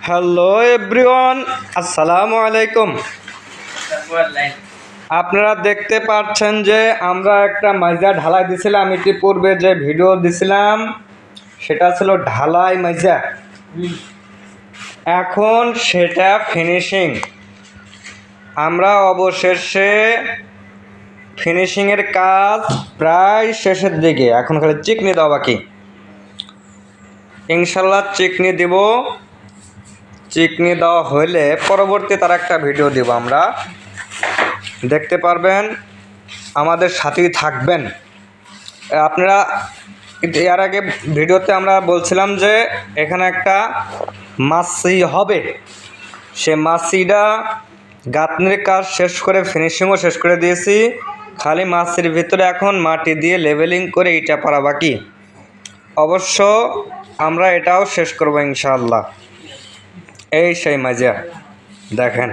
Hello everyone, আসসালামু আলাইকুম। আপনারা দেখতে পাচ্ছেন যে আমরা একটা মাইজা ঢালাই দিছিলাম। ইতিপূর্বে যে ভিডিও দিছিলাম সেটা ছিল ঢালাই মাইজা। এখন সেটা ফিনিশিং। আমরা অবশেষে ফিনিশিংয়ের কাজ প্রায় শেষের দিকে। এখন খালি চিকনি দেওয়া বাকি। ইনশাল্লাহ চিকনি দিব। চিকনি দেওয়া হইলে পরবর্তী তার একটা ভিডিও দিব, আমরা দেখতে পারবেন, আমাদের সাথেই থাকবেন আপনারা। এর আগে ভিডিওতে আমরা বলছিলাম যে এখানে একটা মাছি হবে, সে মাছিটা গাঁথনির কাজ শেষ করে ফিনিশিংও শেষ করে দিয়েছি। খালি মাছির ভিতরে এখন মাটি দিয়ে লেভেলিং করে ইটা পারা বাকি। অবশ্য আমরা এটাও শেষ করবো ইনশাআল্লাহ। এই সেই মাজা দেখেন।